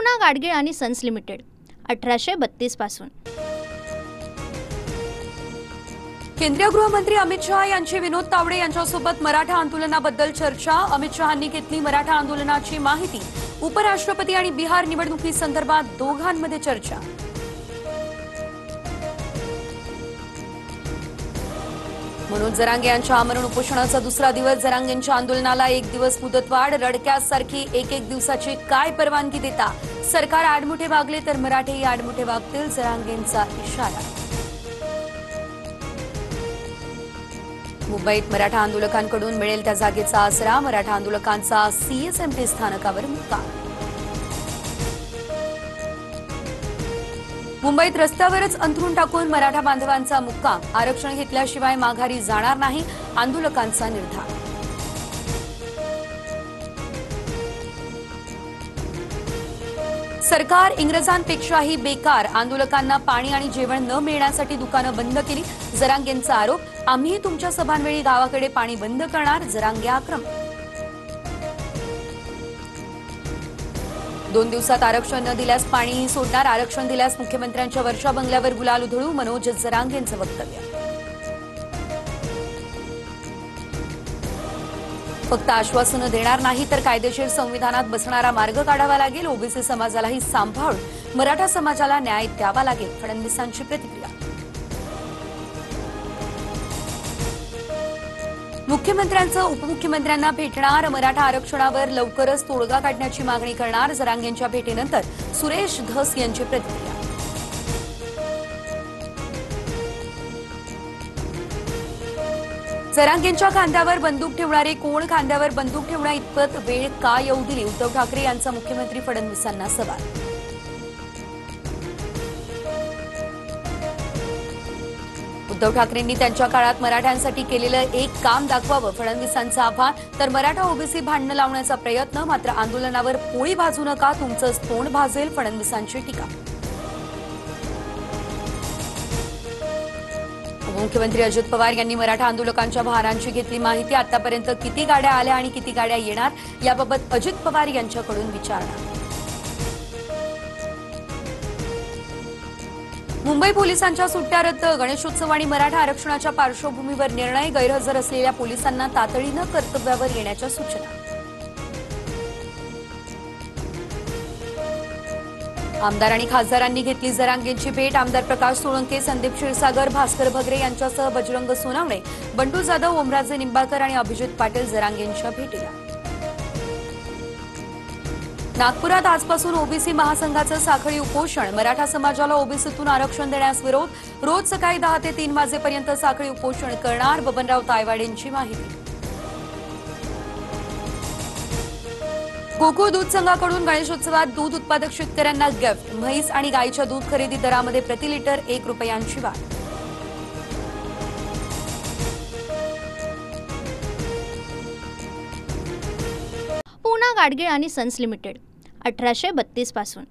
पूना गाडगीळ आणि sons limited 1832 पासून। केंद्रीय गृहमंत्री अमित शहा यांची विनोद तावडे यांच्यासोबत मराठा आंदोलनाबद्दल चर्चा। अमित शहांनी घेतली मराठा आंदोलनाची माहिती। उपराष्ट्रपती आणि बिहार निवडणुकीसंदर्भात दोघांमध्ये चर्चा। मनोज जरांगे यांच्या आमरण उपोषणाचा दुसरा दिवस। जरांगेंच्या आंदोलनाला एक दिवस मुदतवाढ। रडक्यासारखी एक दिवसाची काय परवानगी देता? सरकार आडमुठे वागले तर मराठेही आडमुठे वागतील, जरांगेंचा इशारा। मुंबईत मराठा आंदोलकांकडून मिळेल त्या जागेचा आसरा। मराठा आंदोलकांचा सीएसएमटी स्थानकावर मुक्काम। मुंबईत रस्त्यावरच अंथरूण टाकून मराठा बांधवांचा मुक्काम। आरक्षण घेतल्याशिवाय माघारी जाणार नाही, आंदोलकांचा निर्धार। सरकार इंग्रजांपेक्षाही बेकार। आंदोलकांना पाणी आणि जेवण न मिळण्यासाठी दुकानं बंद केली, जरांगेंचा आरोप। आम्ही तुमच्या सभांवेळी गावाकडे पाणी बंद करणार, जरांगे आक्रमक। 2 दिवसात आरक्षण न दिल्यास पाणीही सोडणार। आरक्षण दिल्यास मुख्यमंत्र्यांच्या वर्षा बंगल्यावर गुलाल उधळू, मनोज जरांगेंचं वक्तव्य। फक्त आश्वासनं देणार नाही तर कायदेशीर संविधानात बसणारा मार्ग काढावा लागेल। ओबीसी समाजालाही सांभाळून मराठा समाजाला न्याय द्यावा लागेल, फडणवीसांची प्रतिक्रिया। मुख्यमंत्र्यांचं उपमुख्यमंत्र्यांना भेटणार। मराठा आरक्षणावर लवकरच तोडगा काढण्याची मागणी करणार। जरांगेंच्या भेटीनंतर सुरेश धस यांची प्रतिक्रिया। जरांगेंच्या खांद्यावर बंदूक ठेवणारे कोण? खांद्यावर बंदूक ठेवण्या इतपत वेळ का येऊ दिली? उद्धव ठाकरे यांचा मुख्यमंत्री फडणवीसांना सवाल। उद्धव ठाकरेंनी त्यांच्या काळात मराठ्यांसाठी केलेलं एक काम दाखवावं, फडणवीसांचं आव्हान। तर मराठा ओबीसी भांडणं लावण्याचा प्रयत्न, मात्र आंदोलनावर पोळी भाजू नका, तुमचंच तोंड भाजेल, फडणवीसांची टीका। उपमुख्यमंत्री अजित पवार यांनी मराठा आंदोलकांच्या भारांची घेतली माहिती। आतापर्यंत किती गाड्या आल्या आणि किती गाड्या येणार, याबाबत अजित पवार यांच्याकडून विचारणा। मुंबई पोलिसांच्या सुट्ट्या रद्द। गणेशोत्सव आणि मराठा आरक्षणाच्या पार्श्वभूमीवर निर्णय। गैरहजर असलेल्या पोलिसांना तातडीनं कर्तव्यावर येण्याच्या सूचना। आमदार आणि खासदारांनी घेतली जरांगेंची भेट। आमदार प्रकाश सोळंके, संदीप क्षीरसागर, भास्कर भगरे यांच्यासह बजरंग सोनावणे, बंडू जाधव, ओमराजे निंबाळकर आणि अभिजित पाटील जरांगेंच्या भेटीला। नागपुरात आजपासून ओबीसी महासंघाचं साखळी उपोषण। मराठा समाजाला ओबीसीतून आरक्षण देण्यास विरोध। रोज सकाळी 10 ते 3 वाजेपर्यंत साखळी उपोषण करणार, बबनराव तायवाडेंची माहिती। गोकुळ दूध संघाकडून गणेशोत्सवात दूध उत्पादक शेतकऱ्यांना गिफ्ट। म्हैस आणि गायीच्या दूध खरेदी दरामध्ये प्रति लिटर 1 रुपयांची वाढ। पूना गाडगीळ आणि सन्स लिमिटेड 1832 पासून।